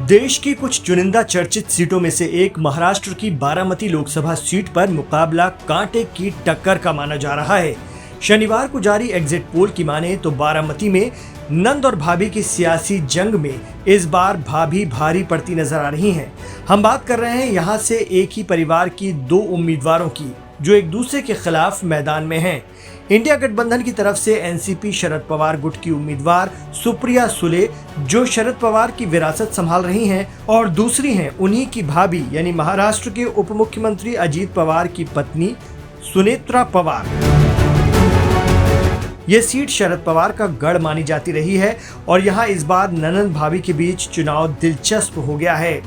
देश की कुछ चुनिंदा चर्चित सीटों में से एक महाराष्ट्र की बारामती लोकसभा सीट पर मुकाबला कांटे की टक्कर का माना जा रहा है। शनिवार को जारी एग्जिट पोल की माने तो बारामती में नंद और भाभी की सियासी जंग में इस बार भाभी भारी पड़ती नजर आ रही हैं। हम बात कर रहे हैं यहां से एक ही परिवार की दो उम्मीदवारों की जो एक दूसरे के खिलाफ मैदान में हैं। इंडिया गठबंधन की तरफ से एनसीपी शरद पवार गुट की उम्मीदवार सुप्रिया सुले जो शरद पवार की विरासत संभाल रही हैं, और दूसरी हैं उन्हीं की भाभी यानी महाराष्ट्र के उप मुख्यमंत्री अजीत पवार की पत्नी सुनेत्रा पवार। ये सीट शरद पवार का गढ़ मानी जाती रही है और यहाँ इस बार ननंद भाभी के बीच चुनाव दिलचस्प हो गया है।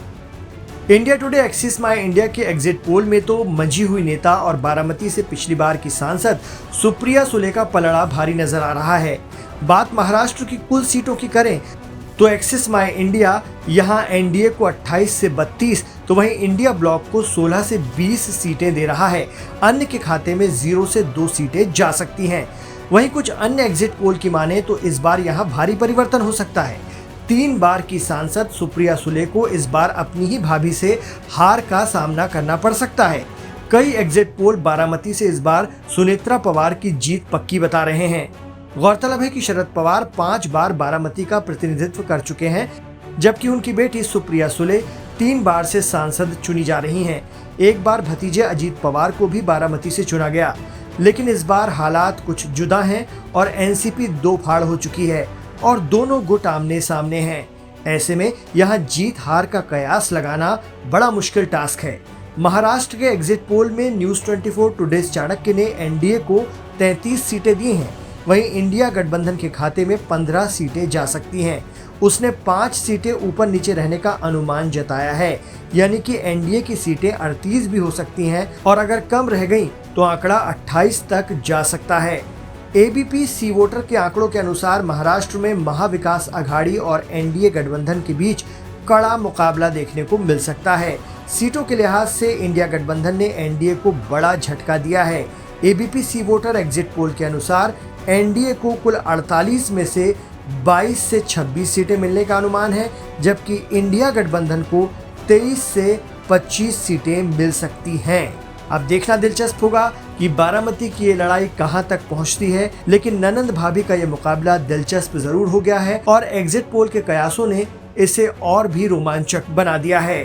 इंडिया टुडे एक्सिस माई इंडिया के एग्जिट पोल में तो मंझी हुई नेता और बारामती से पिछली बार की सांसद सुप्रिया सुले का पलड़ा भारी नजर आ रहा है। बात महाराष्ट्र की कुल सीटों की करें तो एक्सिस माई इंडिया यहाँ एनडीए को 28 से 32 तो वहीं इंडिया ब्लॉक को 16 से 20 सीटें दे रहा है। अन्य के खाते में 0 से 2 सीटें जा सकती हैं। वहीं कुछ अन्य एग्जिट पोल की माने तो इस बार यहाँ भारी परिवर्तन हो सकता है। 3 बार की सांसद सुप्रिया सुले को इस बार अपनी ही भाभी से हार का सामना करना पड़ सकता है। कई एग्जिट पोल बारामती से इस बार सुनेत्रा पवार की जीत पक्की बता रहे हैं। गौरतलब है कि शरद पवार 5 बार बारामती का प्रतिनिधित्व कर चुके हैं, जबकि उनकी बेटी सुप्रिया सुले 3 बार से सांसद चुनी जा रही हैं। एक बार भतीजे अजीत पवार को भी बारामती से चुना गया, लेकिन इस बार हालात कुछ जुदा हैं और एनसीपी 2 फाड़ हो चुकी है और दोनों गुट आमने सामने हैं। ऐसे में यहाँ जीत हार का कयास लगाना बड़ा मुश्किल टास्क है। महाराष्ट्र के एग्जिट पोल में न्यूज़ 24 टुडेज चाणक्य ने एनडीए को 33 सीटें दी हैं। वहीं इंडिया गठबंधन के खाते में 15 सीटें जा सकती हैं। उसने 5 सीटें ऊपर नीचे रहने का अनुमान जताया है, यानी कि एनडीए की सीटें 38 भी हो सकती हैं और अगर कम रह गई तो आंकड़ा 28 तक जा सकता है। एबीपी सी वोटर के आंकड़ों के अनुसार महाराष्ट्र में महाविकास आघाड़ी और एनडीए गठबंधन के बीच कड़ा मुकाबला देखने को मिल सकता है। सीटों के लिहाज से इंडिया गठबंधन ने एनडीए को बड़ा झटका दिया है। एबीपी सी वोटर एग्जिट पोल के अनुसार एनडीए को कुल 48 में से 22 से 26 सीटें मिलने का अनुमान है, जबकि इंडिया गठबंधन को 23 से 25 सीटें मिल सकती हैं। अब देखना दिलचस्प होगा कि बारामती की ये लड़ाई कहां तक पहुंचती है, लेकिन ननंद भाभी का ये मुकाबला दिलचस्प जरूर हो गया है और एग्जिट पोल के कयासों ने इसे और भी रोमांचक बना दिया है।